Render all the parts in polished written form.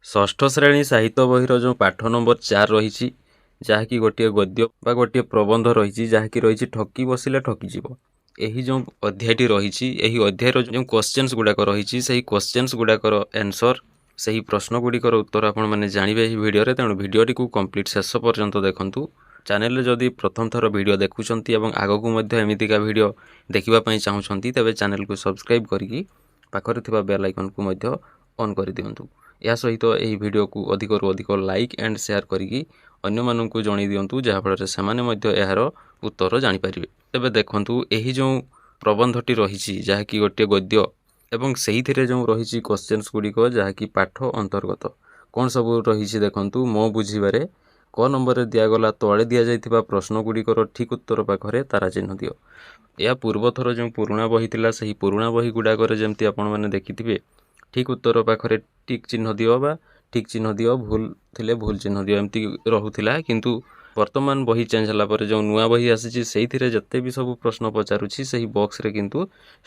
ଷଷ୍ଠ ଶ୍ରେଣୀ ସାହିତ୍ୟ ବହିର ଯେଉଁ ପାଠ ନମ୍ବର 4 ରହିଛି, ଯାହାକି ଗୋଟିଏ ଗଦ୍ୟ ବା ଗୋଟିଏ ପ୍ରବନ୍ଧ ରହିଛି, ଯାହାକି ରହିଛି ଠକି ବସିଲେ ଠକିଯିବ। ଏହି ଯେଉଁ ଅଧ୍ୟାୟଟି ରହିଛି, ଏହି ଅଧ୍ୟାୟର ଯେଉଁ କ୍ୱେଶ୍ଚନ୍ସ ଗୁଡ଼ାକ ରହିଛି, ସେହି କ୍ୱେଶ୍ଚନ୍ସ ଗୁଡ଼ାକର ଆନ୍ସର, ସେହି ପ୍ରଶ୍ନ ଗୁଡ଼ିକର ଉତ୍ତର ଆପଣମାନେ ଜାଣିବେ ଏହି ଭିଡ଼ିଓରେ। ତେଣୁ ଭିଡ଼ିଓଟିକୁ କମ୍ପ୍ଲିଟ୍ ଶେଷ ପର୍ଯ୍ୟନ୍ତ ଦେଖନ୍ତୁ। ଚ୍ୟାନେଲରେ ଯଦି ପ୍ରଥମ ଥର ଭିଡ଼ିଓ ଦେଖୁଛନ୍ତି ଏବଂ ଆଗକୁ ମଧ୍ୟ ଏମିତିକା ଭିଡ଼ିଓ ଦେଖିବା ପାଇଁ ଚାହୁଁଛନ୍ତି, ତେବେ ଚ୍ୟାନେଲକୁ ସବସ୍କ୍ରାଇବ୍ କରିକି ପାଖରେ ଥିବା ବେଲ୍ ଆଇକନ୍କୁ ମଧ୍ୟ ଅନ୍ କରିଦିଅନ୍ତୁ। ଏହା ସହିତ ଏହି ଭିଡ଼ିଓକୁ ଅଧିକରୁ ଅଧିକ ଲାଇକ୍ ଆଣ୍ଡ ସେୟାର କରିକି ଅନ୍ୟମାନଙ୍କୁ ଜଣାଇ ଦିଅନ୍ତୁ, ଯାହାଫଳରେ ସେମାନେ ମଧ୍ୟ ଏହାର ଉତ୍ତର ଜାଣିପାରିବେ। ତେବେ ଦେଖନ୍ତୁ, ଏହି ଯେଉଁ ପ୍ରବନ୍ଧଟି ରହିଛି, ଯାହାକି ଗୋଟିଏ ଗଦ୍ୟ ଏବଂ ସେଇଥିରେ ଯେଉଁ ରହିଛି କ୍ୱେଶ୍ଚନ୍ସ ଗୁଡ଼ିକ, ଯାହାକି ପାଠ ଅନ୍ତର୍ଗତ କ'ଣ ସବୁ ରହିଛି ଦେଖନ୍ତୁ। ମୋ ବୁଝିବାରେ କ ନମ୍ବରରେ ଦିଆଗଲା ତଳେ ଦିଆଯାଇଥିବା ପ୍ରଶ୍ନ ଗୁଡ଼ିକର ଠିକ୍ ଉତ୍ତର ପାଖରେ ତାରା ଚିହ୍ନ ଦିଅ। ଏହା ପୂର୍ବଥର ଯେଉଁ ପୁରୁଣା ବହି ଥିଲା, ସେହି ପୁରୁଣା ବହି ଗୁଡ଼ାକରେ ଯେମିତି ଆପଣମାନେ ଦେଖିଥିବେ, ଠିକ୍ ଉତ୍ତର ପାଖରେ ଟିକ୍ ଚିହ୍ନ ଦିଅ ବା ଠିକ୍ ଚିହ୍ନ ଦିଅ, ଭୁଲ ଥିଲେ ଭୁଲ ଚିହ୍ନ ଦିଅ, ଏମିତି ରହୁଥିଲା। କିନ୍ତୁ ବର୍ତ୍ତମାନ ବହି ଚେଞ୍ଜ ହେଲା ପରେ ଯେଉଁ ନୂଆ ବହି ଆସିଛି, ସେଇଥିରେ ଯେତେ ବି ସବୁ ପ୍ରଶ୍ନ ପଚାରୁଛି, ସେହି ବକ୍ସରେ କିନ୍ତୁ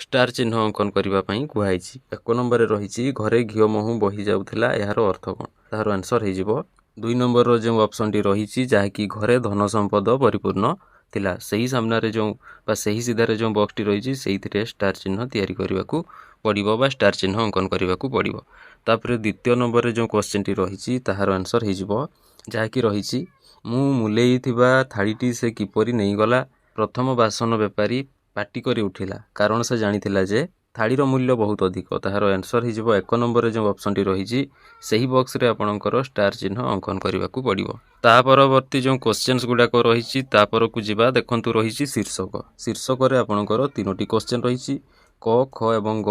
ଷ୍ଟାର ଚିହ୍ନ ଅଙ୍କନ କରିବା ପାଇଁ କୁହାଯାଇଛି। 1 ନମ୍ବରରେ ରହିଛି ଘରେ ଘିଅ ମହୁ ବହି ଯାଉଥିଲା, ଏହାର ଅର୍ଥ କ'ଣ? ତାହାର ଆନ୍ସର ହେଇଯିବ 2 ନମ୍ବରର ଯେଉଁ ଅପସନ୍ଟି ରହିଛି, ଯାହାକି ଘରେ ଧନ ସମ୍ପଦ ପରିପୂର୍ଣ୍ଣ ଥିଲା, ସେହି ସାମ୍ନାରେ ଯେଉଁ ବା ସେହି ସିଧାରେ ଯେଉଁ ବକ୍ସଟି ରହିଛି, ସେଇଥିରେ ଷ୍ଟାର ଚିହ୍ନ ତିଆରି କରିବାକୁ ପଡ଼ିବ ବା ଷ୍ଟାର ଚିହ୍ନ ଅଙ୍କନ କରିବାକୁ ପଡ଼ିବ। ତାପରେ 2ୟ ନମ୍ବରରେ ଯେଉଁ କ୍ୱେଶ୍ଚନଟି ରହିଛି, ତାହାର ଆନ୍ସର ହେଇଯିବ, ଯାହାକି ରହିଛି ମୁଁ ମୁଲେଇଥିବା ଥାଳିଟି ସେ କିପରି ନେଇଗଲା। ପ୍ରଥମ ବାସନ ବେପାରୀ ପାଟି କରି ଉଠିଲା, କାରଣ ସେ ଜାଣିଥିଲା ଯେ ଥାଳିର ମୂଲ୍ୟ ବହୁତ ଅଧିକ। ତାହାର ଆନ୍ସର ହେଇଯିବ 1 ନମ୍ବରରେ ଯେଉଁ ଅପସନ୍ଟି ରହିଛି, ସେହି ବକ୍ସରେ ଆପଣଙ୍କର ଷ୍ଟାର ଚିହ୍ନ ଅଙ୍କନ କରିବାକୁ ପଡ଼ିବ। ତା ପରବର୍ତ୍ତୀ ଯେଉଁ କ୍ୱେଶ୍ଚନ୍ସ ଗୁଡ଼ାକ ରହିଛି, ତା ପରକୁ ଯିବା। ଦେଖନ୍ତୁ, ରହିଛି ଶୀର୍ଷକ। ଶୀର୍ଷକରେ ଆପଣଙ୍କର 3ଟି କ୍ୱେଶ୍ଚନ୍ ରହିଛି, କ, ଖ ଏବଂ ଗ।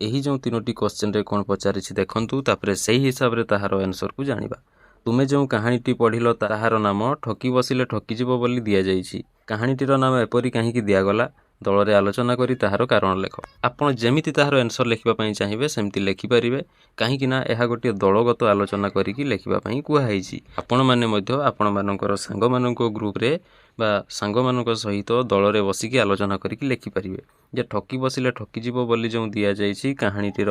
ଏହି ଯେଉଁ 3ଟି କ୍ୱେଶ୍ଚନ୍ରେ କ'ଣ ପଚାରିଛି ଦେଖନ୍ତୁ, ତାପରେ ସେହି ହିସାବରେ ତାହାର ଆନ୍ସରକୁ ଜାଣିବା। ତୁମେ ଯେଉଁ କାହାଣୀଟି ପଢ଼ିଲ, ତାହାର ନାମ ଠକି ବସିଲେ ଠକିଯିବ ବୋଲି ଦିଆଯାଇଛି। କାହାଣୀଟିର ନାମ ଏପରି କାହିଁକି ଦିଆଗଲା? ଦଳରେ ଆଲୋଚନା କରି ତାହାର କାରଣ ଲେଖ। ଆପଣ ଯେମିତି ତାହାର ଆନ୍ସର ଲେଖିବା ପାଇଁ ଚାହିଁବେ ସେମିତି ଲେଖିପାରିବେ, କାହିଁକି ନା ଏହା ଗୋଟିଏ ଦଳଗତ ଆଲୋଚନା କରିକି ଲେଖିବା ପାଇଁ କୁହାଯାଇଛି। ଆପଣମାନେ ମଧ୍ୟ ଆପଣମାନଙ୍କର ସାଙ୍ଗମାନଙ୍କ ଗ୍ରୁପରେ ବା ସାଙ୍ଗମାନଙ୍କ ସହିତ ଦଳରେ ବସିକି ଆଲୋଚନା କରିକି ଲେଖିପାରିବେ ଯେ ଠକି ବସିଲେ ଠକିଯିବ ବୋଲି ଯେଉଁ ଦିଆଯାଇଛି କାହାଣୀଟିର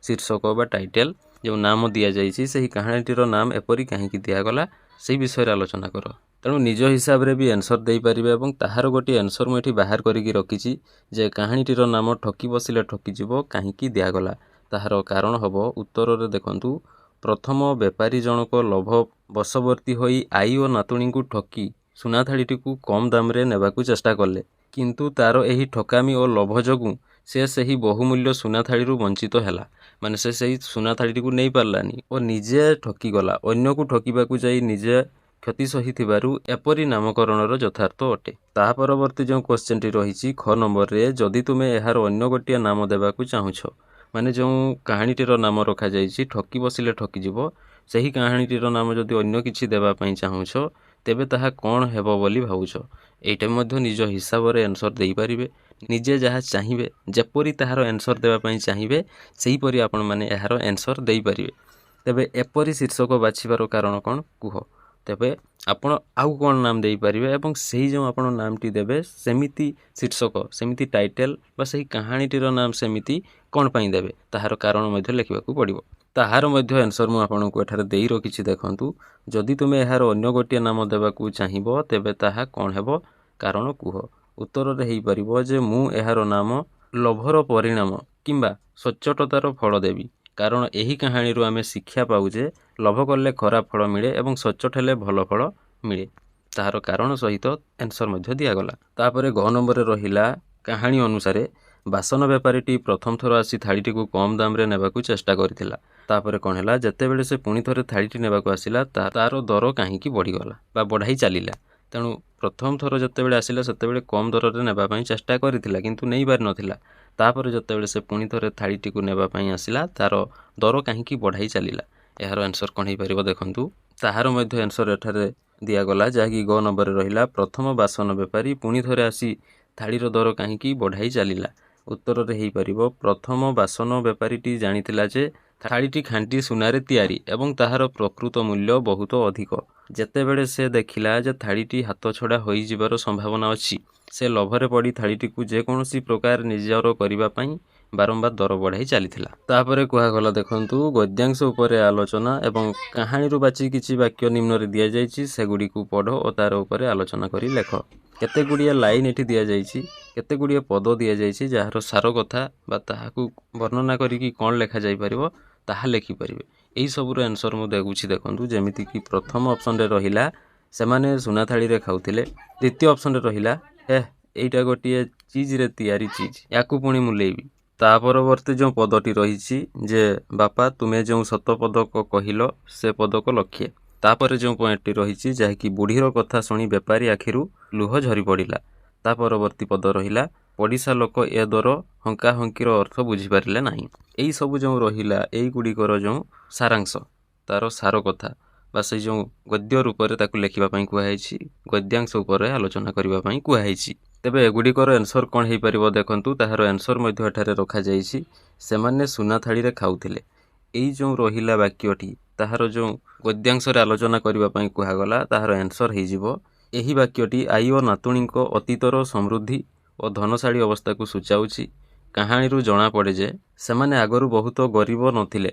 ଶୀର୍ଷକ ବା ଟାଇଟେଲ, ଯେଉଁ ନାମ ଦିଆଯାଇଛି, ସେହି କାହାଣୀଟିର ନାମ ଏପରି କାହିଁକି ଦିଆଗଲା, ସେହି ବିଷୟରେ ଆଲୋଚନା କର। ତେଣୁ ନିଜ ହିସାବରେ ବି ଆନ୍ସର ଦେଇପାରିବେ ଏବଂ ତାହାର ଗୋଟିଏ ଆନ୍ସର ମୁଁ ଏଠି ବାହାର କରିକି ରଖିଛି ଯେ କାହାଣୀଟିର ନାମ ଠକି ବସିଲେ ଠକିଯିବ କାହିଁକି ଦିଆଗଲା। ତାହାର କାରଣ ହେବ ଉତ୍ତରରେ ଦେଖନ୍ତୁ, ପ୍ରଥମ ବେପାରୀ ଜଣକ ଲୋଭ ବଶବର୍ତ୍ତୀ ହୋଇ ଆଈ ଓ ନାତୁଣୀଙ୍କୁ ଠକି ସୁନା ଥାଳିଟିକୁ କମ୍ ଦାମରେ ନେବାକୁ ଚେଷ୍ଟା କଲେ, କିନ୍ତୁ ତାର ଏହି ଠକାମି ଓ ଲୋଭ ଯୋଗୁଁ ସେ ସେହି ବହୁମୂଲ୍ୟ ସୁନା ଥାଳିରୁ ବଞ୍ଚିତ ହେଲା। ମାନେ ସେ ସେହି ସୁନା ଥାଳିଟିକୁ ନେଇପାରିଲାନି ଓ ନିଜେ ଠକିଗଲା। ଅନ୍ୟକୁ ଠକିବାକୁ ଯାଇ ନିଜେ କ୍ଷତି ସହିଥିବାରୁ ଏପରି ନାମକରଣର ଯଥାର୍ଥ ଅଟେ। ତାହା ପରବର୍ତ୍ତୀ ଯେଉଁ କ୍ୱେଶ୍ଚନଟି ରହିଛି, ଖ ନମ୍ବରରେ, ଯଦି ତୁମେ ଏହାର ଅନ୍ୟ ଗୋଟିଏ ନାମ ଦେବାକୁ ଚାହୁଁଛ, ମାନେ ଯେଉଁ କାହାଣୀଟିର ନାମ ରଖାଯାଇଛି ଠକି ବସିଲେ ଠକିଯିବ, ସେହି କାହାଣୀଟିର ନାମ ଯଦି ଅନ୍ୟ କିଛି ଦେବା ପାଇଁ ଚାହୁଁଛ, ତେବେ ତାହା କ'ଣ ହେବ ବୋଲି ଭାବୁଛ? ଏଇଟା ମଧ୍ୟ ନିଜ ହିସାବରେ ଆନ୍ସର ଦେଇପାରିବେ। ନିଜେ ଯାହା ଚାହିଁବେ, ଯେପରି ତାହାର ଆନ୍ସର ଦେବା ପାଇଁ ଚାହିଁବେ, ସେହିପରି ଆପଣମାନେ ଏହାର ଆନ୍ସର ଦେଇପାରିବେ। ତେବେ ଏପରି ଶୀର୍ଷକ ବାଛିବାର କାରଣ କ'ଣ କୁହ? ତେବେ ଆପଣ ଆଉ କ'ଣ ନାମ ଦେଇପାରିବେ ଏବଂ ସେହି ଯେଉଁ ଆପଣ ନାମଟି ଦେବେ, ସେମିତି ଶୀର୍ଷକ, ସେମିତି ଟାଇଟେଲ ବା ସେହି କାହାଣୀଟିର ନାମ ସେମିତି କ'ଣ ପାଇଁ ଦେବେ, ତାହାର କାରଣ ମଧ୍ୟ ଲେଖିବାକୁ ପଡ଼ିବ। ତାହାର ମଧ୍ୟ ଆନ୍ସର ମୁଁ ଆପଣଙ୍କୁ ଏଠାରେ ଦେଇ ରଖିଛି। ଦେଖନ୍ତୁ, ଯଦି ତୁମେ ଏହାର ଅନ୍ୟ ଗୋଟିଏ ନାମ ଦେବାକୁ ଚାହିଁବ, ତେବେ ତାହା କ'ଣ ହେବ, କାରଣ କୁହ। ଉତ୍ତରରେ ହେଇପାରିବ ଯେ ମୁଁ ଏହାର ନାମ ଲୋଭର ପରିଣାମ କିମ୍ବା ସଚ୍ଚୋଟତାର ଫଳ ଦେବି, କାରଣ ଏହି କାହାଣୀରୁ ଆମେ ଶିକ୍ଷା ପାଉ ଯେ ଲୋଭ କଲେ ଖରାପ ଫଳ ମିଳେ ଏବଂ ସଚ୍ଚୋଟ ହେଲେ ଭଲ ଫଳ ମିଳେ। ତାହାର କାରଣ ସହିତ ଆନ୍ସର ମଧ୍ୟ ଦିଆଗଲା। ତାପରେ ଘ ନମ୍ବରରେ ରହିଲା, କାହାଣୀ ଅନୁସାରେ ବାସନ ବେପାରୀଟି ପ୍ରଥମ ଥର ଆସି ଥାଳିଟିକୁ କମ୍ ଦାମରେ ନେବାକୁ ଚେଷ୍ଟା କରିଥିଲା। ତାପରେ କ'ଣ ହେଲା, ଯେତେବେଳେ ସେ ପୁଣି ଥରେ ଥାଳିଟି ନେବାକୁ ଆସିଲା, ତାର ଦର କାହିଁକି ବଢ଼ିଗଲା ବା ବଢ଼ାଇ ଚାଲିଲା। ତେଣୁ ପ୍ରଥମ ଥର ଯେତେବେଳେ ଆସିଲା, ସେତେବେଳେ କମ୍ ଦରରେ ନେବା ପାଇଁ ଚେଷ୍ଟା କରିଥିଲା, କିନ୍ତୁ ନେଇପାରିନଥିଲା। ତାପରେ ଯେତେବେଳେ ସେ ପୁଣି ଥରେ ଥାଳିଟିକୁ ନେବା ପାଇଁ ଆସିଲା, ତାର ଦର କାହିଁକି ବଢ଼ାଇ ଚାଲିଲା। ଏହାର ଆନ୍ସର କ'ଣ ହେଇପାରିବ ଦେଖନ୍ତୁ। ତାହାର ମଧ୍ୟ ଆନ୍ସର ଏଠାରେ ଦିଆଗଲା, ଯାହାକି ଗ ନମ୍ବରରେ ରହିଲା, ପ୍ରଥମ ବାସନ ବେପାରୀ ପୁଣି ଥରେ ଆସି ଥାଳିର ଦର କାହିଁକି ବଢ଼ାଇ ଚାଲିଲା। ଉତ୍ତରରେ ହେଇପାରିବ, ପ୍ରଥମ ବାସନ ବେପାରୀଟି ଜାଣିଥିଲା ଯେ ଥାଳିଟି ଖାଣ୍ଟି ସୁନାରେ ତିଆରି ଏବଂ ତାହାର ପ୍ରକୃତ ମୂଲ୍ୟ ବହୁତ ଅଧିକ। ଯେତେବେଳେ ସେ ଦେଖିଲା ଯେ ଥାଳିଟି ହାତଛଡ଼ା ହୋଇଯିବାର ସମ୍ଭାବନା ଅଛି, ସେ ଲୋଭରେ ପଡ଼ି ଥାଳିଟିକୁ ଯେକୌଣସି ପ୍ରକାର ନିଜର କରିବା ପାଇଁ ବାରମ୍ବାର ଦର ବଢ଼ାଇ ଚାଲିଥିଲା। ତାପରେ କୁହାଗଲା ଦେଖନ୍ତୁ ଗଦ୍ୟାଂଶ ଉପରେ ଆଲୋଚନା ଏବଂ କାହାଣୀରୁ ବାଛି କିଛି ବାକ୍ୟ ନିମ୍ନରେ ଦିଆଯାଇଛି, ସେଗୁଡ଼ିକୁ ପଢ଼ ଓ ତାର ଉପରେ ଆଲୋଚନା କରି ଲେଖ। କେତେ ଗୁଡ଼ିଏ ଲାଇନ୍ ଏଠି ଦିଆଯାଇଛି, କେତେ ଗୁଡ଼ିଏ ପଦ ଦିଆଯାଇଛି ଯାହାର ସାର କଥା ବା ତାହାକୁ ବର୍ଣ୍ଣନା କରିକି କ'ଣ ଲେଖାଯାଇପାରିବ ତାହା ଲେଖିପାରିବେ। ଏହି ସବୁର ଆନ୍ସର୍ ମୁଁ ଦେଉଛି ଦେଖନ୍ତୁ। ଯେମିତିକି ପ୍ରଥମ ଅପସନ୍ରେ ରହିଲା ସେମାନେ ସୁନା ଥାଳିରେ ଖାଉଥିଲେ। ଦ୍ୱିତୀୟ ଅପସନ୍ରେ ରହିଲା ଏଇଟା ଗୋଟିଏ ଚିଜ୍ରେ ତିଆରି ଚିଜ୍, ୟାକୁ ପୁଣି ମୁଲେଇବି। ତା ପରବର୍ତ୍ତୀ ଯେଉଁ ପଦଟି ରହିଛି ଯେ ବାପା ତୁମେ ଯେଉଁ ସତ ପଦକ କହିଲ ସେ ପଦକ ଲକ୍ଷେ। ତାପରେ ଯେଉଁ ପଏଣ୍ଟଟି ରହିଛି ଯାହାକି ବୁଢ଼ୀର କଥା ଶୁଣି ବେପାରୀ ଆଖିରୁ ଲୁହ ଝରି ପଡ଼ିଲା। ତା ପରବର୍ତ୍ତୀ ପଦ ରହିଲା ପଡ଼ିଶା ଲୋକ ଏ ଦର ହଙ୍କାହଙ୍କିର ଅର୍ଥ ବୁଝିପାରିଲେ ନାହିଁ। ଏଇ ସବୁ ଯେଉଁ ରହିଲା ଏଇଗୁଡ଼ିକର ଯେଉଁ ସାରାଂଶ, ତାର ସାର କଥା ବା ସେଇ ଯେଉଁ ଗଦ୍ୟ ରୂପରେ ତାକୁ ଲେଖିବା ପାଇଁ କୁହାଯାଇଛି, ଗଦ୍ୟାଂଶ ଉପରେ ଆଲୋଚନା କରିବା ପାଇଁ କୁହାଯାଇଛି। ତେବେ ଏଗୁଡ଼ିକର ଆନ୍ସର୍ କ'ଣ ହେଇପାରିବ ଦେଖନ୍ତୁ। ତାହାର ଆନ୍ସର୍ ମଧ୍ୟ ଏଠାରେ ରଖାଯାଇଛି। ସେମାନେ ସୁନା ଥାଳିରେ ଖାଉଥିଲେ। ଏଇ ଯେଉଁ ରହିଲା ବାକ୍ୟଟି ତାହାର ଯେଉଁ ଗଦ୍ୟାଂଶରେ ଆଲୋଚନା କରିବା ପାଇଁ କୁହାଗଲା ତାହାର ଆନ୍ସର୍ ହେଇଯିବ ଏହି ବାକ୍ୟଟି ଆଈ ଓ ନାତୁଣୀଙ୍କ ଅତୀତର ସମୃଦ୍ଧି ଓ ଧନଶାଳୀ ଅବସ୍ଥାକୁ ସୂଚାଉଛି। କାହାଣୀରୁ ଜଣାପଡ଼େ ଯେ ସେମାନେ ଆଗରୁ ବହୁତ ଗରିବ ନଥିଲେ।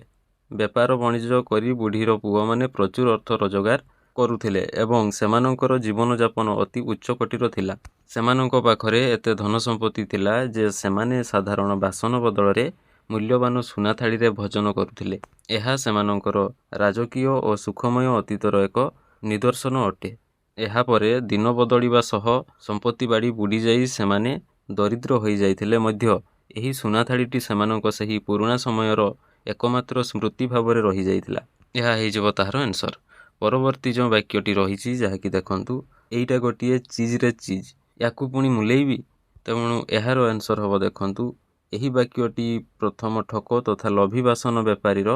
ବେପାର ବାଣିଜ୍ୟ କରି ବୁଢ଼ୀର ପୁଅମାନେ ପ୍ରଚୁର ଅର୍ଥ ରୋଜଗାର କରୁଥିଲେ ଏବଂ ସେମାନଙ୍କର ଜୀବନଯାପନ ଅତି ଉଚ୍ଚ କୋଟିର ଥିଲା। ସେମାନଙ୍କ ପାଖରେ ଏତେ ଧନ ସମ୍ପତ୍ତି ଥିଲା ଯେ ସେମାନେ ସାଧାରଣ ବାସନ ବଦଳରେ ମୂଲ୍ୟବାନ ସୁନା ଥାଳିରେ ଭୋଜନ କରୁଥିଲେ। ଏହା ସେମାନଙ୍କର ରାଜକୀୟ ଓ ସୁଖମୟ ଅତୀତର ଏକ ନିଦର୍ଶନ ଅଟେ। ଏହାପରେ ଦିନ ବଦଳିବା ସହ ସମ୍ପତ୍ତି ବାଡ଼ି ବୁଡ଼ିଯାଇ ସେମାନେ ଦରିଦ୍ର ହୋଇଯାଇଥିଲେ ମଧ୍ୟ ଏହି ସୁନା ଥାଳିଟି ସେମାନଙ୍କ ସେହି ପୁରୁଣା ସମୟର ଏକମାତ୍ର ସ୍ମୃତି ଭାବରେ ରହିଯାଇଥିଲା। ଏହା ହେଇଯିବ ତାହାର ଆନ୍ସର୍। ପରବର୍ତ୍ତୀ ଯେଉଁ ବାକ୍ୟଟି ରହିଛି ଯାହାକି ଦେଖନ୍ତୁ ଏଇଟା ଗୋଟିଏ ଚିଜ୍ରେ ଚିଜ୍, ୟାକୁ ପୁଣି ମୁଲେଇବି। ତେଣୁ ଏହାର ଆନ୍ସର୍ ହେବ ଦେଖନ୍ତୁ ଏହି ବାକ୍ୟଟି ପ୍ରଥମ ଠକ ତଥା ଲୋଭୀ ବାସନ ବେପାରୀର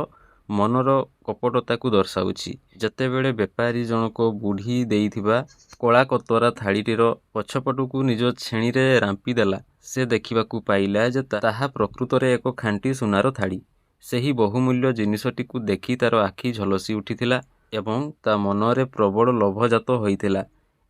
ମନର କପଟତାକୁ ଦର୍ଶାଉଛି। ଯେତେବେଳେ ବେପାରୀ ଜଣକ ବୁଢ଼ୀ ଦେଇଥିବା କଳା କୋତରା ଥାଳିଟିର ପଛପଟକୁ ନିଜ ଛେଣିରେ ରାମ୍ପି ଦେଲା, ସେ ଦେଖିବାକୁ ପାଇଲା ଯେ ତାହା ପ୍ରକୃତରେ ଏକ ଖାଣ୍ଟି ସୁନାର ଥାଳି। ସେହି ବହୁମୂଲ୍ୟ ଜିନିଷଟିକୁ ଦେଖି ତାର ଆଖି ଝଲସି ଉଠିଥିଲା ଏବଂ ତା ମନରେ ପ୍ରବଳ ଲୋଭ ଜାତ ହୋଇଥିଲା।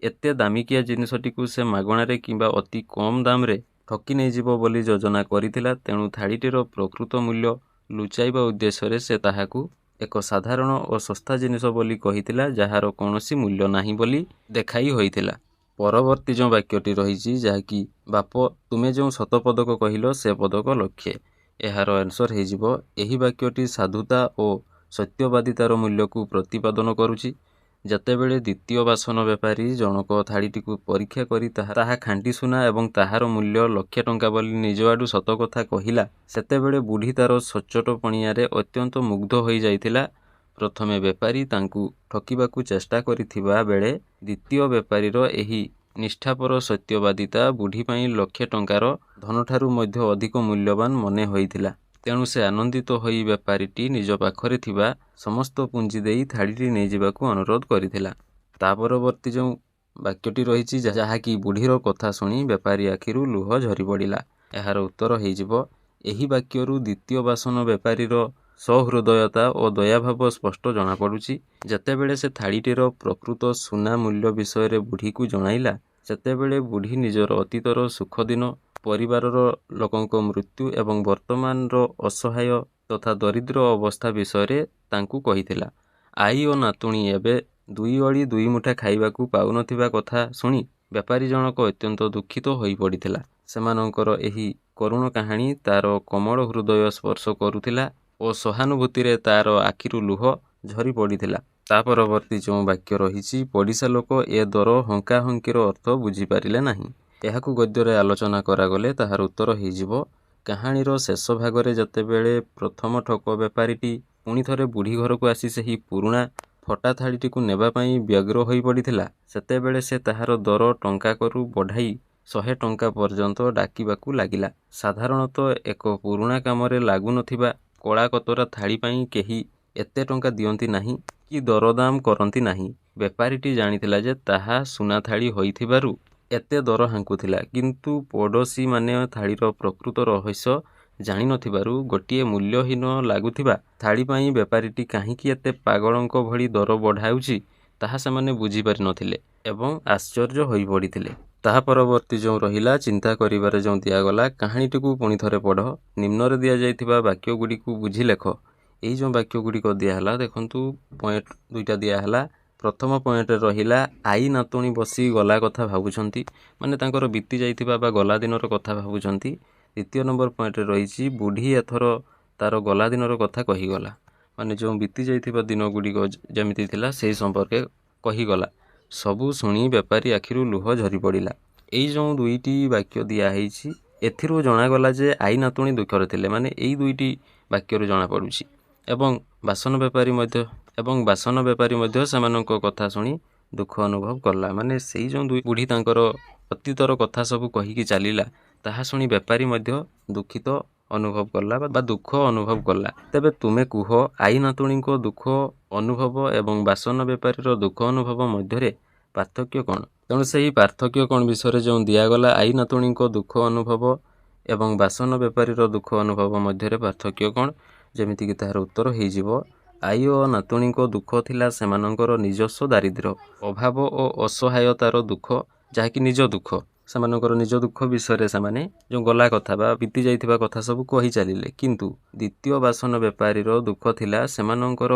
ଏତେ ଦାମିକିଆ ଜିନିଷଟିକୁ ସେ ମାଗଣାରେ କିମ୍ବା ଅତି କମ୍ ଦାମରେ ଠକି ନେଇଯିବ ବୋଲି ଯୋଜନା କରିଥିଲା। ତେଣୁ ଥାଳିଟିର ପ୍ରକୃତ ମୂଲ୍ୟ ଲୁଚାଇବା ଉଦ୍ଦେଶ୍ୟରେ ସେ ତାହାକୁ ଏକ ସାଧାରଣ ଓ ଶସ୍ତା ଜିନିଷ ବୋଲି କହିଥିଲା, ଯାହାର କୌଣସି ମୂଲ୍ୟ ନାହିଁ ବୋଲି ଦେଖାଇ ହୋଇଥିଲା। ପରବର୍ତ୍ତୀ ଯେଉଁ ବାକ୍ୟଟି ରହିଛି ଯାହାକି ବାପ ତୁମେ ଯେଉଁ ସତ ପଦକ କହିଲ ସେ ପଦକ ଲକ୍ଷେ, ଏହାର ଆନ୍ସର୍ ହେଇଯିବ ଏହି ବାକ୍ୟଟି ସାଧୁତା ଓ ସତ୍ୟବାଦିତାର ମୂଲ୍ୟକୁ ପ୍ରତିପାଦନ କରୁଛି। ଯେତେବେଳେ ଦ୍ୱିତୀୟ ବାସନ ବେପାରୀ ଜଣକ ଥାଳିଟିକୁ ପରୀକ୍ଷା କରି ତାହା ଖାଣ୍ଟି ସୁନା ଏବଂ ତାହାର ମୂଲ୍ୟ ଲକ୍ଷେ ଟଙ୍କା ବୋଲି ନିଜ ଆଡ଼ୁ ସତ କଥା କହିଲା, ସେତେବେଳେ ବୁଢ଼ୀ ତାର ସଚ୍ଚୋଟ ପଣିଆରେ ଅତ୍ୟନ୍ତ ମୁଗ୍ଧ ହୋଇଯାଇଥିଲା। ପ୍ରଥମେ ବେପାରୀ ତାଙ୍କୁ ଠକିବାକୁ ଚେଷ୍ଟା କରିଥିବା ବେଳେ ଦ୍ୱିତୀୟ ବେପାରୀର ଏହି ନିଷ୍ଠାପର ସତ୍ୟବାଦିତା ବୁଢ଼ୀ ପାଇଁ ଲକ୍ଷେ ଟଙ୍କାର ଧନଠାରୁ ମଧ୍ୟ ଅଧିକ ମୂଲ୍ୟବାନ ମନେ ହୋଇଥିଲା। ତେଣୁ ସେ ଆନନ୍ଦିତ ହୋଇ ବେପାରୀଟି ନିଜ ପାଖରେ ଥିବା ସମସ୍ତ ପୁଞ୍ଜି ଦେଇ ଥାଳିଟି ନେଇଯିବାକୁ ଅନୁରୋଧ କରିଥିଲା। ତା ପରବର୍ତ୍ତୀ ଯେଉଁ ବାକ୍ୟଟି ରହିଛି ଯାହାକି ବୁଢ଼ୀର କଥା ଶୁଣି ବେପାରୀ ଆଖିରୁ ଲୁହ ଝରି ପଡ଼ିଲା, ଏହାର ଉତ୍ତର ହେଇଯିବ ଏହି ବାକ୍ୟରୁ ଦ୍ୱିତୀୟ ବାସନ ବେପାରୀର ସହୃଦୟତା ଓ ଦୟାଭାବ ସ୍ପଷ୍ଟ ଜଣାପଡ଼ୁଛି। ଯେତେବେଳେ ସେ ଥାଳିଟିର ପ୍ରକୃତ ସୁନା ମୂଲ୍ୟ ବିଷୟରେ ବୁଢ଼ୀକୁ ଜଣାଇଲା, ସେତେବେଳେ ବୁଢ଼ୀ ନିଜର ଅତୀତର ସୁଖ ଦିନ, ପରିବାରର ଲୋକଙ୍କ ମୃତ୍ୟୁ ଏବଂ ବର୍ତ୍ତମାନର ଅସହାୟ ତଥା ଦରିଦ୍ର ଅବସ୍ଥା ବିଷୟରେ ତାଙ୍କୁ କହିଥିଲା। ଆଈ ଓ ନାତୁଣୀ ଏବେ ଦୁଇ ଓଳି ଦୁଇ ମୁଠା ଖାଇବାକୁ ପାଉନଥିବା କଥା ଶୁଣି ବେପାରୀ ଜଣକ ଅତ୍ୟନ୍ତ ଦୁଃଖିତ ହୋଇପଡ଼ିଥିଲା। ସେମାନଙ୍କର ଏହି କରୁଣ କାହାଣୀ ତାର କୋମଳ ହୃଦୟ ସ୍ପର୍ଶ କରୁଥିଲା ଓ ସହାନୁଭୂତିରେ ତାର ଆଖିରୁ ଲୁହ ଝରି ପଡ଼ିଥିଲା। ତା ପରବର୍ତ୍ତୀ ଯେଉଁ ବାକ୍ୟ ରହିଛି ପଡ଼ିଶା ଲୋକ ଏ ଦର ହଙ୍କାହଙ୍କିର ଅର୍ଥ ବୁଝିପାରିଲେ ନାହିଁ, ଏହାକୁ ଗଦ୍ୟରେ ଆଲୋଚନା କରାଗଲେ ତାହାର ଉତ୍ତର ହେଇଯିବ କାହାଣୀର ଶେଷ ଭାଗରେ ଯେତେବେଳେ ପ୍ରଥମ ଠକ ବେପାରୀଟି ପୁଣି ଥରେ ବୁଢ଼ୀ ଘରକୁ ଆସି ସେହି ପୁରୁଣା ଫଟା ଥାଳିଟିକୁ ନେବା ପାଇଁ ବ୍ୟଗ୍ର ହୋଇପଡ଼ିଥିଲା, ସେତେବେଳେ ସେ ତାହାର ଦର ଟଙ୍କାକରୁ ବଢ଼ାଇ 100 ଟଙ୍କା ପର୍ଯ୍ୟନ୍ତ ଡାକିବାକୁ ଲାଗିଲା। ସାଧାରଣତଃ ଏକ ପୁରୁଣା କାମରେ ଲାଗୁନଥିବା କଳା କୋତରା ଥାଳି ପାଇଁ କେହି ଏତେ ଟଙ୍କା ଦିଅନ୍ତି ନାହିଁ କି ଦରଦାମ କରନ୍ତି ନାହିଁ। ବେପାରୀଟି ଜାଣିଥିଲା ଯେ ତାହା ସୁନା ଥାଳି ହୋଇଥିବାରୁ ଏତେ ଦର ହାଙ୍କୁଥିଲା, କିନ୍ତୁ ପଡ଼ୋଶୀମାନେ ଥାଳିର ପ୍ରକୃତ ରହସ୍ୟ ଜାଣିନଥିବାରୁ ଗୋଟିଏ ମୂଲ୍ୟହୀନ ଲାଗୁଥିବା ଥାଳି ପାଇଁ ବେପାରୀଟି କାହିଁକି ଏତେ ପାଗଳଙ୍କ ଭଳି ଦର ବଢ଼ାଉଛି ତାହା ସେମାନେ ବୁଝିପାରିନଥିଲେ ଏବଂ ଆଶ୍ଚର୍ଯ୍ୟ ହୋଇପଡ଼ିଥିଲେ। ତାହା ପରବର୍ତ୍ତୀ ଯେଉଁ ରହିଲା ଚିନ୍ତା କରିବାରେ ଯେଉଁ ଦିଆଗଲା କାହାଣୀଟିକୁ ପୁଣି ଥରେ ପଢ଼, ନିମ୍ନରେ ଦିଆଯାଇଥିବା ବାକ୍ୟଗୁଡ଼ିକୁ ବୁଝି ଲେଖ। ଏଇ ଯେଉଁ ବାକ୍ୟଗୁଡ଼ିକ ଦିଆହେଲା ଦେଖନ୍ତୁ, ପଏଣ୍ଟ ଦୁଇଟା ଦିଆହେଲା। ପ୍ରଥମ ପଏଣ୍ଟରେ ରହିଲା ଆଈ ନାତୁଣୀ ବସି ଗଲା କଥା ଭାବୁଛନ୍ତି, ମାନେ ତାଙ୍କର ବିତି ଯାଇଥିବା ବା ଗଲା ଦିନର କଥା ଭାବୁଛନ୍ତି। ଦ୍ୱିତୀୟ ନମ୍ବର ପଏଣ୍ଟରେ ରହିଛି ବୁଢ଼ୀ ଏଥର ତାର ଗଲା ଦିନର କଥା କହିଗଲା, ମାନେ ଯେଉଁ ବିତି ଯାଇଥିବା ଦିନ ଗୁଡ଼ିକ ଯେମିତି ଥିଲା ସେହି ସମ୍ପର୍କେ କହିଗଲା। ସବୁ ଶୁଣି ବେପାରୀ ଆଖିରୁ ଲୁହ ଝରି ପଡ଼ିଲା। ଏଇ ଯେଉଁ ଦୁଇଟି ବାକ୍ୟ ଦିଆହେଇଛି ଏଥିରୁ ଜଣାଗଲା ଯେ ଆଈ ନାତୁଣୀ ଦୁଃଖରେ ଥିଲେ, ମାନେ ଏଇ ଦୁଇଟି ବାକ୍ୟରୁ ଜଣାପଡ଼ୁଛି। ଏବଂ ବାସନ ବେପାରୀ ମଧ୍ୟ ସେମାନଙ୍କ କଥା ଶୁଣି ଦୁଃଖ ଅନୁଭବ କଲା, ମାନେ ସେଇ ଯେଉଁ ଦୁଇ ବୁଢ଼ୀ ତାଙ୍କର ଅତୀତର କଥା ସବୁ କହିକି ଚାଲିଲା ତାହା ଶୁଣି ବେପାରୀ ମଧ୍ୟ ଦୁଃଖିତ ଅନୁଭବ କଲା ବା ଦୁଃଖ ଅନୁଭବ କଲା। ତେବେ ତୁମେ କୁହ ଆଈ ନାତୁଣୀଙ୍କ ଦୁଃଖ ଅନୁଭବ ଏବଂ ବାସନ ବେପାରୀର ଦୁଃଖ ଅନୁଭବ ମଧ୍ୟରେ ପାର୍ଥକ୍ୟ କ'ଣ? ତେଣୁ ସେହି ପାର୍ଥକ୍ୟ କ'ଣ ବିଷୟରେ ଯେଉଁ ଦିଆଗଲା ଆଈ ନାତୁଣୀଙ୍କ ଦୁଃଖ ଅନୁଭବ ଏବଂ ବାସନ ବେପାରୀର ଦୁଃଖ ଅନୁଭବ ମଧ୍ୟରେ ପାର୍ଥକ୍ୟ କ'ଣ, ଯେମିତିକି ତାହାର ଉତ୍ତର ହେଇଯିବ ଆଈ ଓ ନାତୁଣୀଙ୍କ ଦୁଃଖ ଥିଲା ସେମାନଙ୍କର ନିଜସ୍ୱ ଦାରିଦ୍ର୍ୟ, ଅଭାବ ଓ ଅସହାୟତାର ଦୁଃଖ, ଯାହାକି ନିଜ ଦୁଃଖ। ସେମାନଙ୍କର ନିଜ ଦୁଃଖ ବିଷୟରେ ସେମାନେ ଯେଉଁ ଗଲା କଥା ବା ବିତି ଯାଇଥିବା କଥା ସବୁ କହି ଚାଲିଲେ। କିନ୍ତୁ ଦ୍ୱିତୀୟ ବାସନ ବେପାରୀର ଦୁଃଖ ଥିଲା ସେମାନଙ୍କର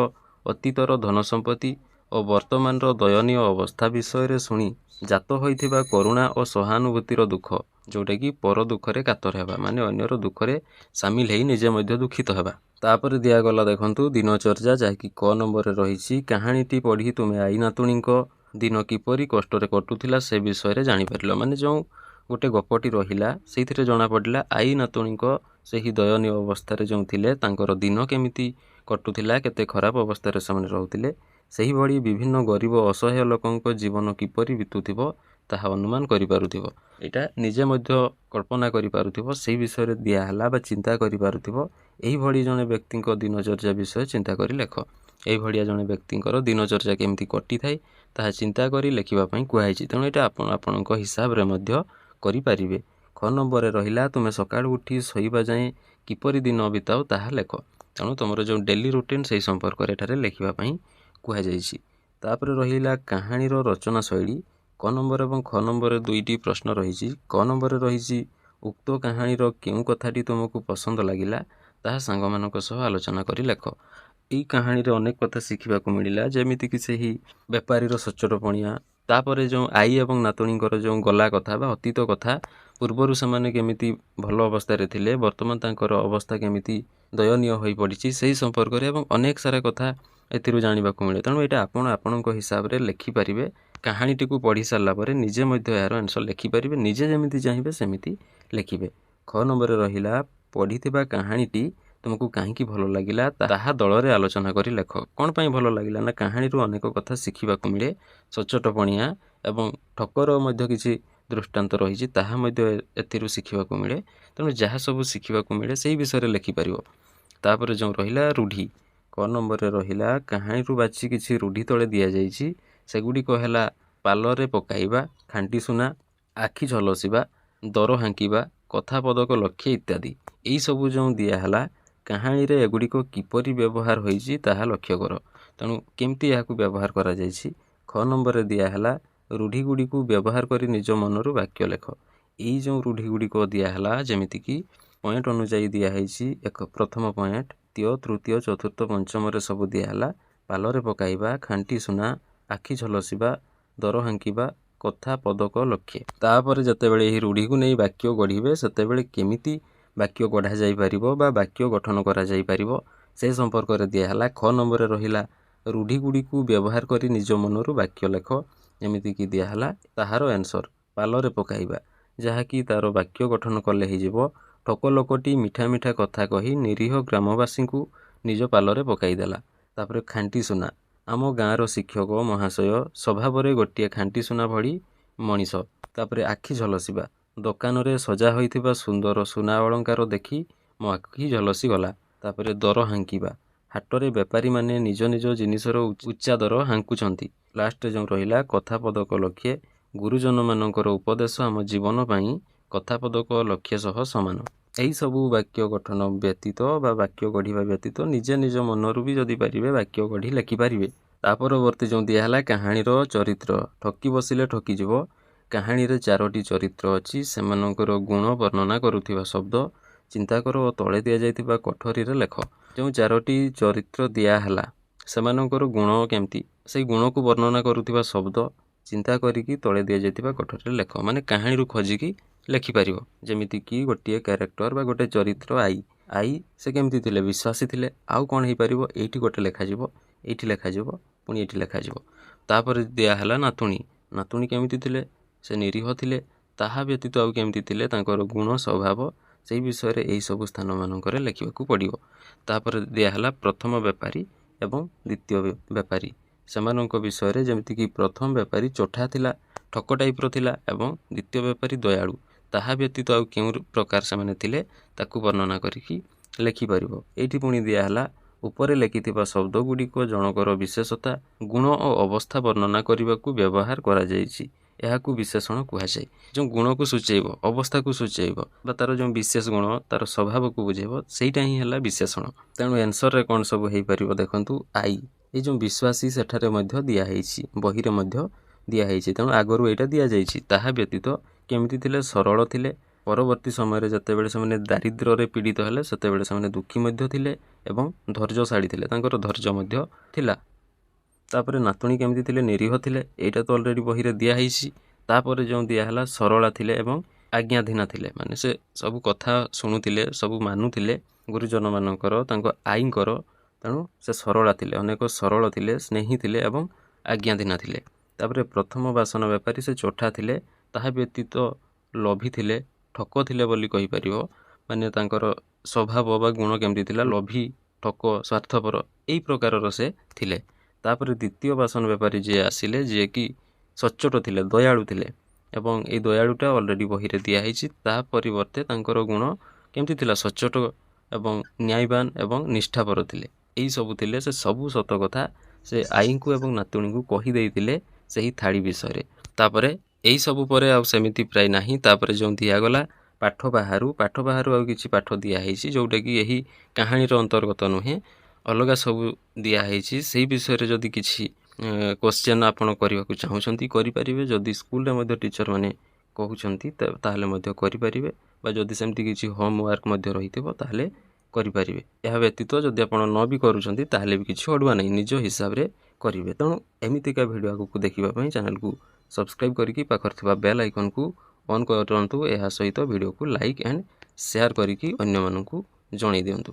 ଅତୀତର ଧନ ସମ୍ପତ୍ତି ଓ ବର୍ତ୍ତମାନର ଦୟନୀୟ ଅବସ୍ଥା ବିଷୟରେ ଶୁଣି ଜାତ ହୋଇଥିବା କରୁଣା ଓ ସହାନୁଭୂତିର ଦୁଃଖ, ଯେଉଁଟାକି ପର ଦୁଃଖରେ କାତର ହେବା, ମାନେ ଅନ୍ୟର ଦୁଃଖରେ ସାମିଲ ହେଇ ନିଜେ ମଧ୍ୟ ଦୁଃଖିତ ହେବା। ତାପରେ ଦିଆଗଲା ଦେଖନ୍ତୁ ଦିନଚର୍ଯ୍ୟା, ଯାହାକି କ ନମ୍ବରରେ ରହିଛି କାହାଣୀଟି ପଢ଼ି ତୁମେ ଆଈ ନାତୁଣୀଙ୍କ ଦିନ କିପରି କଷ୍ଟରେ କଟୁଥିଲା ସେ ବିଷୟରେ ଜାଣିପାରିଲ। ମାନେ ଯେଉଁ ଗୋଟେ ଗପଟି ରହିଲା ସେଇଥିରେ ଜଣାପଡ଼ିଲା ଆଈ ନାତୁଣୀଙ୍କ ସେହି ଦୟନୀୟ ଅବସ୍ଥାରେ ଯେଉଁ ଥିଲେ ତାଙ୍କର ଦିନ କେମିତି କଟୁଥିଲା, କେତେ ଖରାପ ଅବସ୍ଥାରେ ସେମାନେ ରହୁଥିଲେ। ସେହିଭଳି ବିଭିନ୍ନ ଗରିବ ଅସହାୟ ଲୋକଙ୍କ ଜୀବନ କିପରି ବିତୁଥିବ ତାହା ଅନୁମାନ କରିପାରୁଥିବ, ଏଇଟା ନିଜେ ମଧ୍ୟ କଳ୍ପନା କରିପାରୁଥିବ, ସେହି ବିଷୟରେ ଦିଆହେଲା ବା ଚିନ୍ତା କରିପାରୁଥିବ। ଏହିଭଳି ଜଣେ ବ୍ୟକ୍ତିଙ୍କ ଦିନଚର୍ଯ୍ୟା ବିଷୟ ଚିନ୍ତା କରି ଲେଖ। ଏହିଭଳିଆ ଜଣେ ବ୍ୟକ୍ତିଙ୍କର ଦିନଚର୍ଯ୍ୟା କେମିତି କଟିଥାଏ ତାହା ଚିନ୍ତା କରି ଲେଖିବା ପାଇଁ କୁହାଯାଇଛି। ତେଣୁ ଏଇଟା ଆପଣ ଆପଣଙ୍କ ହିସାବରେ ମଧ୍ୟ କରିପାରିବେ। ଖ ନମ୍ବରରେ ରହିଲା ତୁମେ ସକାଳୁ ଉଠି ଶୋଇବା ଯାଏଁ କିପରି ଦିନ ବିତାଅ ତାହା ଲେଖ। ତେଣୁ ତୁମର ଯେଉଁ ଡେଲି ରୁଟିନ୍ ସେହି ସମ୍ପର୍କରେ ଏଠାରେ ଲେଖିବା ପାଇଁ କୁହାଯାଇଛି। ତାପରେ ରହିଲା କାହାଣୀର ରଚନା ଶୈଳୀ। କ ନମ୍ବର ଏବଂ ଖ ନମ୍ବରରେ ଦୁଇଟି ପ୍ରଶ୍ନ ରହିଛି। କ ନମ୍ବରରେ ରହିଛି ଉକ୍ତ କାହାଣୀର କେଉଁ କଥାଟି ତୁମକୁ ପସନ୍ଦ ଲାଗିଲା ତାହା ସାଙ୍ଗମାନଙ୍କ ସହ ଆଲୋଚନା କରି ଲେଖ। ଏଇ କାହାଣୀରେ ଅନେକ କଥା ଶିଖିବାକୁ ମିଳିଲା, ଯେମିତିକି ସେହି ବେପାରୀର ସଚ୍ଚୋଟପଣିଆ, ତାପରେ ଯେଉଁ ଆଈ ଏବଂ ନାତୁଣୀଙ୍କର ଯେଉଁ ଗଲା କଥା ବା ଅତୀତ କଥା, ପୂର୍ବରୁ ସେମାନେ କେମିତି ଭଲ ଅବସ୍ଥାରେ ଥିଲେ, ବର୍ତ୍ତମାନ ତାଙ୍କର ଅବସ୍ଥା କେମିତି ଦୟନୀୟ ହୋଇପଡ଼ିଛି ସେହି ସମ୍ପର୍କରେ ଏବଂ ଅନେକ ସାରା କଥା ଏଥିରୁ ଜାଣିବାକୁ ମିଳେ। ତେଣୁ ଏଇଟା ଆପଣ ଆପଣଙ୍କ ହିସାବରେ ଲେଖିପାରିବେ। କାହାଣୀଟିକୁ ପଢ଼ି ସାରିଲା ପରେ ନିଜେ ମଧ୍ୟ ଏହାର ଆନ୍ସର୍ ଲେଖିପାରିବେ, ନିଜେ ଯେମିତି ଚାହିଁବେ ସେମିତି ଲେଖିବେ। ଖ ନମ୍ବରରେ ରହିଲା ପଢ଼ିଥିବା କାହାଣୀଟି ତୁମକୁ କାହିଁକି ଭଲ ଲାଗିଲା ତାହା ଦଳରେ ଆଲୋଚନା କରି ଲେଖ। କ'ଣ ପାଇଁ ଭଲ ଲାଗିଲା ନା କାହାଣୀରୁ ଅନେକ କଥା ଶିଖିବାକୁ ମିଳେ, ସଚ୍ଚୋଟପଣିଆ ଏବଂ ଠକର ମଧ୍ୟ କିଛି ଦୃଷ୍ଟାନ୍ତ ରହିଛି ତାହା ମଧ୍ୟ ଏଥିରୁ ଶିଖିବାକୁ ମିଳେ। ତେଣୁ ଯାହା ସବୁ ଶିଖିବାକୁ ମିଳେ ସେହି ବିଷୟରେ ଲେଖିପାରିବ। ତାପରେ ଯେଉଁ ରହିଲା ରୁଢ଼ି, କ ନମ୍ବରରେ ରହିଲା କାହାଣୀରୁ ବାଛି କିଛି ରୁଢ଼ି ତଳେ ଦିଆଯାଇଛି। ସେଗୁଡ଼ିକ ହେଲା ପାଲରେ ପକାଇବା, ଖାଣ୍ଟି ସୁନା, ଆଖି ଝଲସିବା, ଦର ହାଙ୍କିବା, କଥା ପଦକ ଲକ୍ଷ୍ୟ ଇତ୍ୟାଦି। ଏହିସବୁ ଯେଉଁ ଦିଆହେଲା କାହାଣୀରେ ଏଗୁଡ଼ିକ କିପରି ବ୍ୟବହାର ହୋଇଛି ତାହା ଲକ୍ଷ୍ୟ କର। ତେଣୁ କେମିତି ଏହାକୁ ବ୍ୟବହାର କରାଯାଇଛି। ଖ ନମ୍ବରରେ ଦିଆହେଲା ରୁଢ଼ିଗୁଡ଼ିକୁ ବ୍ୟବହାର କରି ନିଜ ମନରୁ ବାକ୍ୟ ଲେଖ। ଏଇ ଯେଉଁ ରୁଢ଼ିଗୁଡ଼ିକ ଦିଆହେଲା ଯେମିତିକି ପଏଣ୍ଟ ଅନୁଯାୟୀ ଦିଆହେଇଛି। ପ୍ରଥମ ପଏଣ୍ଟ ଦ୍ୱିତୀୟ, ତୃତୀୟ, ଚତୁର୍ଥ, ପଞ୍ଚମରେ ସବୁ ଦିଆହେଲା ପାଲରେ ପକାଇବା, ଖାଣ୍ଟି ସୁନା, ଆଖି ଝଲସିବା, ଦର ହାଙ୍କିବା, କଥା ପଦକ ଲକ୍ଷ୍ୟ। ତାପରେ ଯେତେବେଳେ ଏହି ରୁଢ଼ିକୁ ନେଇ ବାକ୍ୟ ଗଢ଼ିବେ ସେତେବେଳେ କେମିତି ବାକ୍ୟ ଗଢ଼ା ଯାଇପାରିବ ବା ବାକ୍ୟ ଗଠନ କରାଯାଇପାରିବ ସେ ସମ୍ପର୍କରେ ଦିଆହେଲା। ଖ ନମ୍ବରରେ ରହିଲା ରୁଢ଼ିଗୁଡ଼ିକୁ ବ୍ୟବହାର କରି ନିଜ ମନରୁ ବାକ୍ୟ ଲେଖ। ଯେମିତିକି ଦିଆହେଲା ତାହାର ଆନ୍ସର୍ ପାଲରେ ପକାଇବା, ଯାହାକି ତାର ବାକ୍ୟ ଗଠନ କଲେ ହେଇଯିବ ଠକ ଲୋକଟି ମିଠା ମିଠା କଥା କହି ନିରୀହ ଗ୍ରାମବାସୀଙ୍କୁ ନିଜ ପାଲରେ ପକାଇଦେଲା। ତାପରେ ଖାଣ୍ଟି ସୁନା, ଆମ ଗାଁର ଶିକ୍ଷକ ମହାଶୟ ସ୍ୱଭାବରେ ଗୋଟିଏ ଖାଣ୍ଟି ସୁନା ଭଳି ମଣିଷ। ତାପରେ ଆଖି ଝଲସିବା, ଦୋକାନରେ ସଜା ହୋଇଥିବା ସୁନ୍ଦର ସୁନା ଅଳଙ୍କାର ଦେଖି ମୋ ଆଖି ଝଲସି ଗଲା। ତାପରେ ଦର ହାଙ୍କିବା, ହାଟରେ ବେପାରୀମାନେ ନିଜ ନିଜ ଜିନିଷର ଉଚ୍ଚା ଦର ହାଙ୍କୁଛନ୍ତି। ଲାଷ୍ଟରେ ଯେଉଁ ରହିଲା କଥା ପଦକ ଲକ୍ଷ୍ୟ, ଗୁରୁଜନମାନଙ୍କର ଉପଦେଶ ଆମ ଜୀବନ ପାଇଁ କଥା ପଦକ ଲକ୍ଷ୍ୟ ସହ ସମାନ। ଏହିସବୁ ବାକ୍ୟ ଗଠନ ବ୍ୟତୀତ ବା ବାକ୍ୟ ଗଢ଼ିବା ବ୍ୟତୀତ ନିଜେ ନିଜ ମନରୁ ବି ଯଦି ପାରିବେ ବାକ୍ୟ ଗଢ଼ି ଲେଖିପାରିବେ। ତା ପରବର୍ତ୍ତୀ ଯେଉଁ ଦିଆହେଲା କାହାଣୀର ଚରିତ୍ର, ଠକି ବସିଲେ ଠକିଯିବ। କାହାଣୀରେ 4ଟି ଚରିତ୍ର ଅଛି। ସେମାନଙ୍କର ଗୁଣ ବର୍ଣ୍ଣନା କରୁଥିବା ଶବ୍ଦ ଚିନ୍ତା କର ଓ ତଳେ ଦିଆଯାଇଥିବା କୋଠରୀରେ ଲେଖ। ଯେଉଁ 4ଟି ଚରିତ୍ର ଦିଆହେଲା ସେମାନଙ୍କର ଗୁଣ କେମିତି, ସେଇ ଗୁଣକୁ ବର୍ଣ୍ଣନା କରୁଥିବା ଶବ୍ଦ ଚିନ୍ତା କରିକି ତଳେ ଦିଆଯାଇଥିବା କୋଠରୀରେ ଲେଖ। ମାନେ କାହାଣୀରୁ ଖୋଜିକି ଲେଖିପାରିବ। ଯେମିତିକି ଗୋଟିଏ କ୍ୟାରେକ୍ଟର ବା ଗୋଟେ ଚରିତ୍ର ଆଈ ସେ କେମିତି ଥିଲେ, ବିଶ୍ୱାସୀ ଥିଲେ। ଆଉ କ'ଣ ହେଇପାରିବ, ଏଇଠି ଗୋଟେ ଲେଖାଯିବ, ଏଇଠି ଲେଖାଯିବ, ପୁଣି ଏଇଠି ଲେଖାଯିବ। ତାପରେ ଦିଆହେଲା ନାତୁଣୀ କେମିତି ଥିଲେ, ସେ ନିରୀହ ଥିଲେ। ତାହା ବ୍ୟତୀତ ଆଉ କେମିତି ଥିଲେ, ତାଙ୍କର ଗୁଣ ସ୍ୱଭାବ, ସେହି ବିଷୟରେ ଏହିସବୁ ସ୍ଥାନମାନଙ୍କରେ ଲେଖିବାକୁ ପଡ଼ିବ। ତାପରେ ଦିଆହେଲା ପ୍ରଥମ ବେପାରୀ ଏବଂ ଦ୍ୱିତୀୟ ବେପାରୀ। ସେମାନଙ୍କ ବିଷୟରେ ଯେମିତିକି ପ୍ରଥମ ବେପାରୀ ଚୋଠା ଥିଲା, ଠକ ଟାଇପ୍ର ଥିଲା ଏବଂ ଦ୍ୱିତୀୟ ବେପାରୀ ଦୟାଳୁ। ତାହା ବ୍ୟତୀତ ଆଉ କେଉଁ ପ୍ରକାର ସେମାନେ ଥିଲେ ତାକୁ ବର୍ଣ୍ଣନା କରିକି ଲେଖିପାରିବ। ଏଇଠି ପୁଣି ଦିଆହେଲା ଉପରେ ଲେଖିଥିବା ଶବ୍ଦ ଗୁଡ଼ିକ ଜଣକର ବିଶେଷତା, ଗୁଣ ଓ ଅବସ୍ଥା ବର୍ଣ୍ଣନା କରିବାକୁ ବ୍ୟବହାର କରାଯାଇଛି। ଏହାକୁ ବିଶେଷଣ କୁହାଯାଏ। ଯେଉଁ ଗୁଣକୁ ସୂଚେଇବ, ଅବସ୍ଥାକୁ ସୂଚେଇବ ବା ତା'ର ଯେଉଁ ବିଶେଷ ଗୁଣ, ତା'ର ସ୍ୱଭାବକୁ ବୁଝେଇବ, ସେଇଟା ହିଁ ହେଲା ବିଶେଷଣ। ତେଣୁ ଆନ୍ସରରେ କ'ଣ ସବୁ ହେଇପାରିବ ଦେଖନ୍ତୁ, ଆଈ। ଏଇ ଯେଉଁ ବିଶ୍ୱାସୀ ସେଠାରେ ମଧ୍ୟ ଦିଆହେଇଛି, ବହିରେ ମଧ୍ୟ ଦିଆହେଇଛି। ତେଣୁ ଆଗରୁ ଏଇଟା ଦିଆଯାଇଛି। ତାହା ବ୍ୟତୀତ କେମିତି ଥିଲେ, ସରଳ ଥିଲେ। ପରବର୍ତ୍ତୀ ସମୟରେ ଯେତେବେଳେ ସେମାନେ ଦାରିଦ୍ର୍ୟରେ ପୀଡ଼ିତ ହେଲେ ସେତେବେଳେ ସେମାନେ ଦୁଃଖୀ ମଧ୍ୟ ଥିଲେ ଏବଂ ଧୈର୍ଯ୍ୟଶାଳୀ ଥିଲେ, ତାଙ୍କର ଧୈର୍ଯ୍ୟ ମଧ୍ୟ ଥିଲା। ତାପରେ ନାତୁଣୀ କେମିତି ଥିଲେ, ନିରୀହ ଥିଲେ। ଏଇଟା ତ ଅଲରେଡ଼ି ବହିରେ ଦିଆହେଇଛି। ତାପରେ ଯେଉଁ ଦିଆହେଲା ସରଳା ଥିଲେ ଏବଂ ଆଜ୍ଞାଧୀନ ଥିଲେ। ମାନେ ସେ ସବୁ କଥା ଶୁଣୁଥିଲେ, ସବୁ ମାନୁଥିଲେ ଗୁରୁଜନମାନଙ୍କର, ତାଙ୍କ ଆଈଙ୍କର। ତେଣୁ ସେ ସରଳା ଥିଲେ, ଅନେକ ସରଳ ଥିଲେ, ସ୍ନେହୀ ଥିଲେ ଏବଂ ଆଜ୍ଞାଧୀନ ଥିଲେ। ତାପରେ ପ୍ରଥମ ବାସନ ବେପାରୀ ସେ ଚୋଠା ଥିଲେ। ତାହା ବ୍ୟତୀତ ଲୋଭୀ ଥିଲେ, ଠକ ଥିଲେ ବୋଲି କହିପାରିବ। ମାନେ ତାଙ୍କର ସ୍ୱଭାବ ବା ଗୁଣ କେମିତି ଥିଲା, ଲୋଭୀ, ଠକ, ସ୍ୱାର୍ଥପର, ଏଇ ପ୍ରକାରର ସେ ଥିଲେ। ତାପରେ ଦ୍ୱିତୀୟ ବାସନ ବେପାରୀ ଯିଏ ଆସିଲେ, ଯିଏକି ସଚ୍ଚୋଟ ଥିଲେ, ଦୟାଳୁ ଥିଲେ ଏବଂ ଏଇ ଦୟାଳୁଟା ଅଲରେଡ଼ି ବହିରେ ଦିଆହେଇଛି। ତା ପରିବର୍ତ୍ତେ ତାଙ୍କର ଗୁଣ କେମିତି ଥିଲା, ସଚ୍ଚୋଟ ଏବଂ ନ୍ୟାୟବାନ ଏବଂ ନିଷ୍ଠାପର ଥିଲେ। ଏଇ ସବୁ ଥିଲେ। ସେ ସବୁ ସତ କଥା ସେ ଆଈଙ୍କୁ ଏବଂ ନାତୁଣୀଙ୍କୁ କହିଦେଇଥିଲେ ସେହି ଥାଳି ବିଷୟରେ। ତାପରେ ଏଇସବୁ ପରେ ଆଉ ସେମିତି ପ୍ରାୟ ନାହିଁ। ତାପରେ ଯେଉଁ ଦିଆଗଲା ପାଠ ବାହାରୁ ଆଉ କିଛି ପାଠ ଦିଆହେଇଛି, ଯେଉଁଟାକି ଏହି କାହାଣୀର ଅନ୍ତର୍ଗତ ନୁହେଁ, ଅଲଗା ସବୁ ଦିଆହେଇଛି। ସେଇ ବିଷୟରେ ଯଦି କିଛି କ୍ୱେଶ୍ଚନ୍ ଆପଣ କରିବାକୁ ଚାହୁଁଛନ୍ତି କରିପାରିବେ। ଯଦି ସ୍କୁଲରେ ମଧ୍ୟ ଟିଚରମାନେ କହୁଛନ୍ତି ତାହେଲେ ମଧ୍ୟ କରିପାରିବେ, ବା ଯଦି ସେମିତି କିଛି ହୋମୱାର୍କ ମଧ୍ୟ ରହିଥିବ ତାହେଲେ କରିପାରିବେ। ଏହା ବ୍ୟତୀତ ଯଦି ଆପଣ ନ ବି କରୁଛନ୍ତି ତାହେଲେ ବି କିଛି ଅଡ଼ୁଆ ନାହିଁ, ନିଜ ହିସାବରେ କରିବେ। ତେଣୁ ଏମିତିକା ଭିଡ଼ିଓ ଆଗକୁ ଦେଖିବା ପାଇଁ ଚ୍ୟାନେଲକୁ ସବସ୍କ୍ରାଇବ୍ କରିକି ପାଖରେ ଥିବା ବେଲ୍ ଆଇକନ୍କୁ ଅନ୍ କରନ୍ତୁ। ଏହା ସହିତ ଭିଡ଼ିଓକୁ ଲାଇକ୍ ଆଣ୍ଡ ସେୟାର କରିକି ଅନ୍ୟମାନଙ୍କୁ ଜଣାଇ ଦିଅନ୍ତୁ।